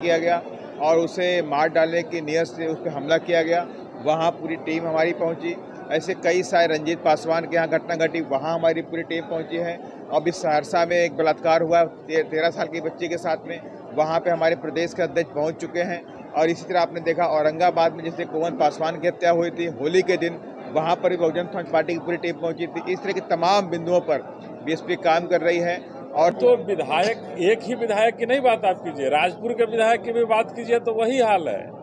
किया गया और उसे मार डालने की नीयत से उस पर हमला किया गया। वहाँ पूरी टीम हमारी पहुँची। ऐसे कई सारे रंजीत पासवान के यहाँ घटना घटी, वहाँ हमारी पूरी टीम पहुँची है। अब इस सहरसा में एक बलात्कार हुआ 13 साल की बच्ची के साथ में, वहाँ पे हमारे प्रदेश के अध्यक्ष पहुँच चुके हैं। और इसी तरह आपने देखा औरंगाबाद में जैसे कोवन पासवान की हत्या हुई थी होली के दिन, वहाँ पर भी बहुजन समाज पार्टी की पूरी टीम पहुँची थी। इस तरह के तमाम बिंदुओं पर बीएसपी काम कर रही है। और तो विधायक, एक ही विधायक की नहीं बात आप कीजिए, राजपुर के विधायक की भी बात कीजिए तो वही हाल है।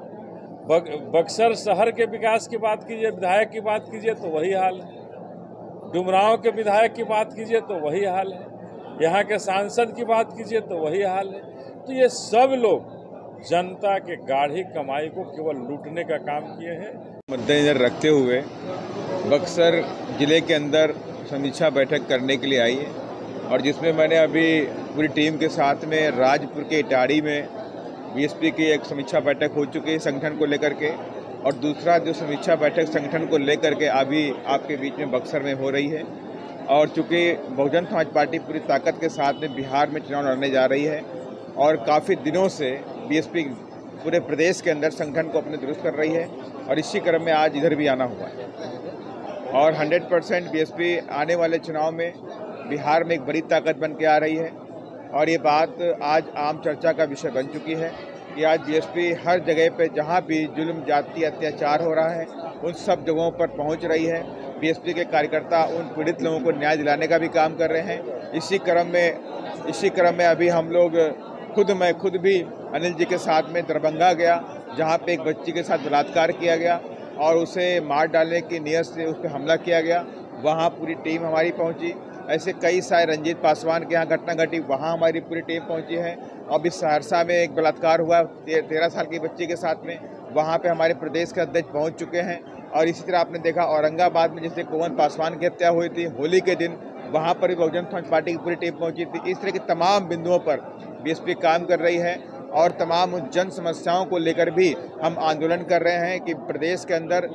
बक्सर शहर के विकास की बात कीजिए, विधायक की बात कीजिए तो वही हाल है। डुमरांव के विधायक की बात कीजिए तो वही हाल है। यहाँ के सांसद की बात कीजिए तो वही हाल है। तो ये सब लोग जनता के गाढ़ी कमाई को केवल लूटने का काम किए हैं। मद्देनजर रखते हुए बक्सर जिले के अंदर समीक्षा बैठक करने के लिए आई है और जिसमें मैंने अभी पूरी टीम के साथ में राजपुर के इटाड़ी में बीएसपी की एक समीक्षा बैठक हो चुकी है संगठन को लेकर के, और दूसरा जो समीक्षा बैठक संगठन को लेकर के अभी आपके बीच में बक्सर में हो रही है। और चूँकि बहुजन समाज पार्टी पूरी ताकत के साथ में बिहार में चुनाव लड़ने जा रही है और काफ़ी दिनों से बीएसपी पूरे प्रदेश के अंदर संगठन को अपने दुरुस्त कर रही है और इसी क्रम में आज इधर भी आना हुआ है। और 100% बीएसपी आने वाले चुनाव में बिहार में एक बड़ी ताकत बन के आ रही है और ये बात आज आम चर्चा का विषय बन चुकी है कि आज बीएसपी हर जगह पे जहाँ भी जुल्म, जाति, अत्याचार हो रहा है उन सब जगहों पर पहुँच रही है। बीएसपी के कार्यकर्ता उन पीड़ित लोगों को न्याय दिलाने का भी काम कर रहे हैं। इसी क्रम में अभी हम लोग मैं खुद भी अनिल जी के साथ में दरभंगा गया, जहाँ पे एक बच्ची के साथ बलात्कार किया गया और उसे मार डालने की नीयत से उस पर हमला किया गया। वहाँ पूरी टीम हमारी पहुँची। ऐसे कई सारे रंजीत पासवान के यहाँ घटना घटी, वहाँ हमारी पूरी टीम पहुँची है। अब इस सहरसा में एक बलात्कार हुआ 13 साल की बच्ची के साथ में, वहाँ पे हमारे प्रदेश के अध्यक्ष पहुँच चुके हैं। और इसी तरह आपने देखा औरंगाबाद में जैसे कोवन पासवान की हत्या हुई थी होली के दिन, वहाँ पर भी बहुजन समाज पार्टी की पूरी टीम पहुँची थी। इस तरह के तमाम बिंदुओं पर बीएसपी काम कर रही है और तमाम जन समस्याओं को लेकर भी हम आंदोलन कर रहे हैं कि प्रदेश के अंदर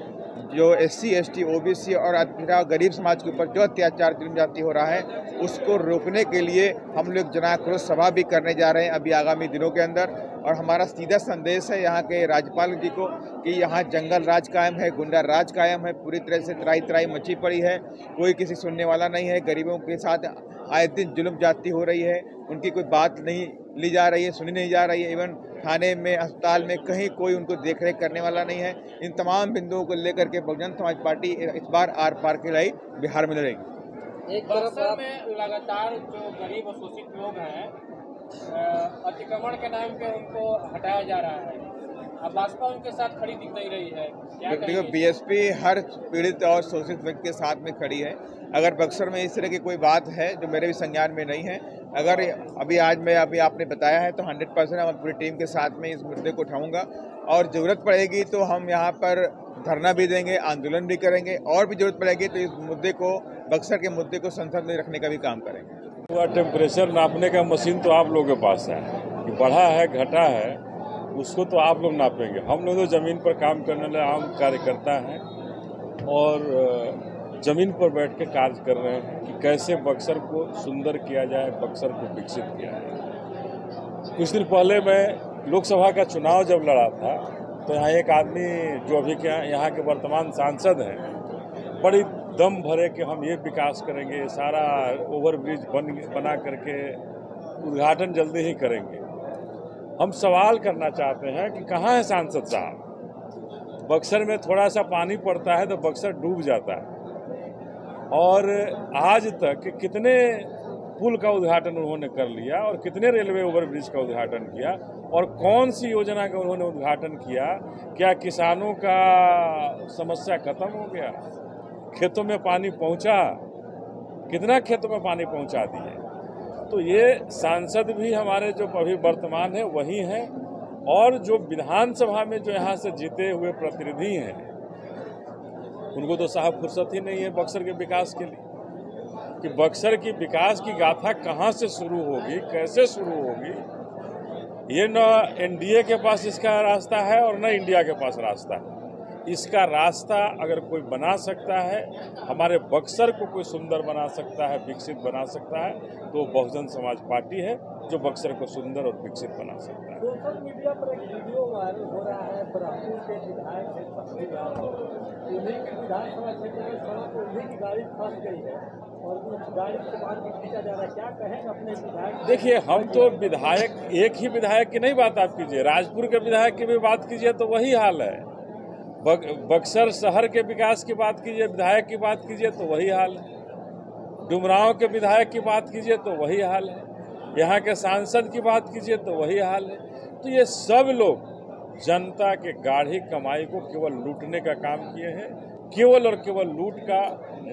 जो SC, ST, OBC और गरीब समाज के ऊपर जो अत्याचार जुल्म जाति हो रहा है उसको रोकने के लिए हम लोग जन आक्रोश सभा भी करने जा रहे हैं अभी आगामी दिनों के अंदर। और हमारा सीधा संदेश है यहाँ के राज्यपाल जी को कि यहाँ जंगल राज कायम है, गुंडा राज कायम है, पूरी तरह से त्राही मची पड़ी है, कोई किसी सुनने वाला नहीं है। गरीबों के साथ आए दिन जुल्म जाति हो रही है, उनकी कोई बात नहीं ली जा रही है, सुनी नहीं जा रही है। इवन थाने में, अस्पताल में कहीं कोई उनको देखरेख करने वाला नहीं है। इन तमाम बिंदुओं को लेकर के बहुजन समाज पार्टी इस बार आर पार की लड़ाई बिहार में लड़ेगी। एक तरफ में लगातार जो गरीब और शोषित लोग हैं अतिक्रमण के नाम पे उनको हटाया जा रहा है, अब भाजपा उनके साथ खड़ी दिख नहीं रही है, क्या देखो बीएसपी हर पीड़ित और शोषित व्यक्ति के साथ में खड़ी है। अगर बक्सर में इस तरह की कोई बात है जो मेरे भी संज्ञान में नहीं है, अगर अभी आपने बताया है तो 100% हम पूरी टीम के साथ में इस मुद्दे को उठाऊंगा और ज़रूरत पड़ेगी तो हम यहाँ पर धरना भी देंगे, आंदोलन भी करेंगे और भी जरूरत पड़ेगी तो इस मुद्दे को, बक्सर के मुद्दे को संसद में रखने का भी काम करेंगे। पूरा टेम्परेचर नापने का मशीन तो आप लोगों के पास है, कि बढ़ा है घटा है उसको तो आप लोग नापेंगे। हम लोग तो ज़मीन पर काम करने वाले आम कार्यकर्ता हैं और ज़मीन पर बैठ के कार्य कर रहे हैं कि कैसे बक्सर को सुंदर किया जाए, बक्सर को विकसित किया जाए। कुछ दिन पहले मैं लोकसभा का चुनाव जब लड़ा था तो यहाँ एक आदमी जो अभी के यहाँ के वर्तमान सांसद हैं, बड़ी दम भरे कि हम ये विकास करेंगे, सारा ओवरब्रिज बना करके उद्घाटन जल्दी ही करेंगे। हम सवाल करना चाहते हैं कि कहाँ है सांसद साहब? बक्सर में थोड़ा सा पानी पड़ता है तो बक्सर डूब जाता है और आज तक कितने पुल का उद्घाटन उन्होंने कर लिया और कितने रेलवे ओवरब्रिज का उद्घाटन किया और कौन सी योजना का उन्होंने उद्घाटन किया? क्या किसानों का समस्या खत्म हो गया? खेतों में पानी पहुंचा? कितना खेतों में पानी पहुंचा दिए? तो ये सांसद भी हमारे जो अभी वर्तमान है वही हैं और जो विधानसभा में जो यहाँ से जीते हुए प्रतिनिधि हैं उनको तो साहब फुर्सत ही नहीं है बक्सर के विकास के लिए, कि बक्सर की विकास की गाथा कहाँ से शुरू होगी, कैसे शुरू होगी। ये न NDA के पास इसका रास्ता है और न इंडिया के पास रास्ता है। इसका रास्ता अगर कोई बना सकता है, हमारे बक्सर को कोई सुंदर बना सकता है, विकसित बना सकता है, तो बहुजन समाज पार्टी है जो बक्सर को सुंदर और विकसित बना सकता है। सोशल मीडिया पर एक वीडियो वायरल हो रहा है, ब्रह्मपुर के विधायक उन्हीं के विधानसभा क्षेत्र में सड़क पर उन्हीं की गाड़ी फंस गई है और उस गाड़ी से बाहर भी खींचा जा रहा है। क्या कहेंगे अपने विधायक? देखिए, हम तो विधायक, एक ही विधायक की नहीं बात आप कीजिए, राजपुर के विधायक की भी बात कीजिए तो वही हाल है। बक्सर शहर के विकास की बात कीजिए, विधायक की बात कीजिए तो वही हाल है। डुमरांव के विधायक की बात कीजिए तो वही हाल है। यहाँ के सांसद की बात कीजिए तो वही हाल है। तो ये सब लोग जनता के गाढ़ी कमाई को केवल लूटने का काम किए हैं, केवल और केवल लूट का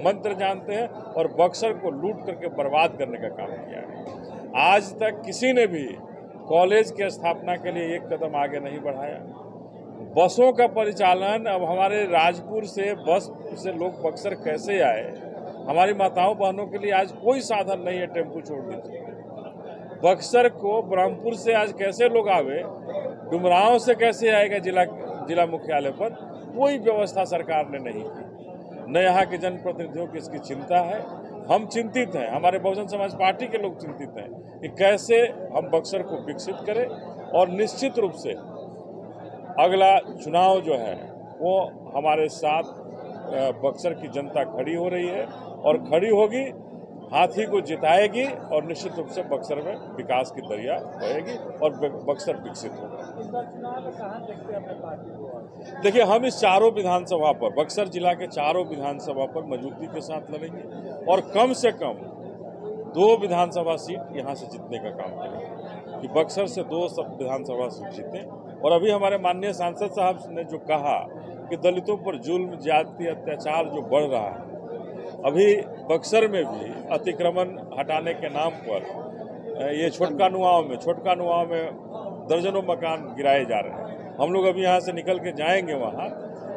मंत्र जानते हैं और बक्सर को लूट करके बर्बाद करने का काम किया है। आज तक किसी ने भी कॉलेज की स्थापना के लिए एक कदम आगे नहीं बढ़ाया। बसों का परिचालन, अब हमारे राजपुर से बस से लोग बक्सर कैसे आए, हमारी माताओं बहनों के लिए आज कोई साधन नहीं है, टेम्पू छोड़ दीजिए। बक्सर को ब्रह्मपुर से आज कैसे लोग आवे, डुमरांव से कैसे आएगा जिला मुख्यालय पर, कोई व्यवस्था सरकार ने नहीं की। न यहाँ के जनप्रतिनिधियों की इसकी चिंता है। हम चिंतित हैं, हमारे बहुजन समाज पार्टी के लोग चिंतित हैं कि कैसे हम बक्सर को विकसित करें और निश्चित रूप से अगला चुनाव जो है वो हमारे साथ बक्सर की जनता खड़ी हो रही है और खड़ी होगी, हाथी को जिताएगी और निश्चित रूप से बक्सर में विकास की दरिया बहेगी और बक्सर विकसित होगा। देखिए, हम इस चारों विधानसभा पर, बक्सर जिला के चारों विधानसभा पर मजबूती के साथ लड़ेंगे और कम से कम 2 विधानसभा सीट यहाँ से जीतने का काम करेंगे कि बक्सर से 2 विधानसभा सीट जीतें। और अभी हमारे माननीय सांसद साहब ने जो कहा कि दलितों पर जुल्म, ज्यादती, अत्याचार जो बढ़ रहा है, अभी बक्सर में भी अतिक्रमण हटाने के नाम पर ये छोटका नुआव में दर्जनों मकान गिराए जा रहे हैं। हम लोग अभी यहाँ से निकल के जाएंगे वहाँ,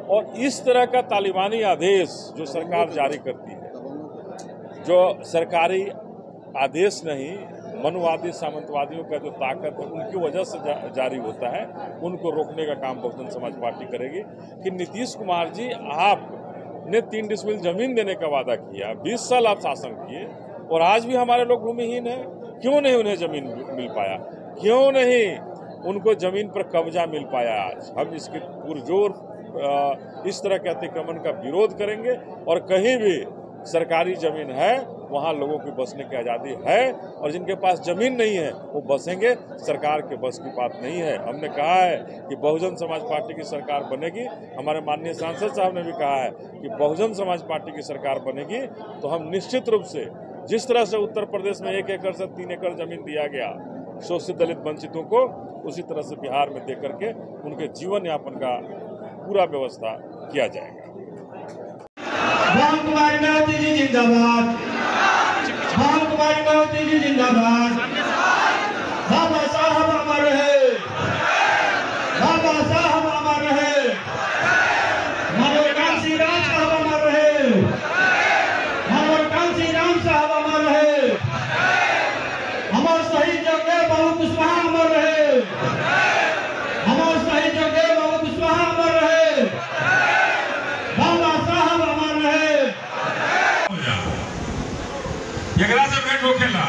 और इस तरह का तालिबानी आदेश जो सरकार जारी करती है, जो सरकारी आदेश नहीं, मनुवादी सामंतवादियों का जो ताकत है उनकी वजह से जारी होता है, उनको रोकने का काम बहुजन समाज पार्टी करेगी। कि नीतीश कुमार जी, आपने 3 डिसमिल जमीन देने का वादा किया, 20 साल आप शासन किए और आज भी हमारे लोग भूमिहीन हैं। क्यों नहीं उन्हें जमीन मिल पाया? क्यों नहीं उनको जमीन पर कब्जा मिल पाया? आज हम इसके पुरजोर इस तरह के अतिक्रमण का विरोध करेंगे और कहीं भी सरकारी जमीन है वहाँ लोगों की बसने की आज़ादी है और जिनके पास जमीन नहीं है वो बसेंगे। सरकार के बस की बात नहीं है। हमने कहा है कि बहुजन समाज पार्टी की सरकार बनेगी। हमारे माननीय सांसद साहब ने भी कहा है कि बहुजन समाज पार्टी की सरकार बनेगी तो हम निश्चित रूप से, जिस तरह से उत्तर प्रदेश में 1 एकड़ से 3 एकड़ जमीन दिया गया शोषित दलित वंचितों को, उसी तरह से बिहार में दे करके उनके जीवन यापन का पूरा व्यवस्था किया जाएगा। राम कुमार मायावती जी जिंदाबाद, राम कुमार मायावती जी जिंदाबाद। बाबा साहब अमर रहे, बाबा साहब अमर रहे, मनोहर कांसी राम साहब अमर रहे, मनोहर कांसी राम साहब अमर रहे, अमर शहीद जगदेव बाबू कुशवाहा अमर रहे, अमर शहीद जगदेव बाबू कुशवाहा अमर रहे, बाबा साहब अमर रहे। एकरा से भेंट होखेला।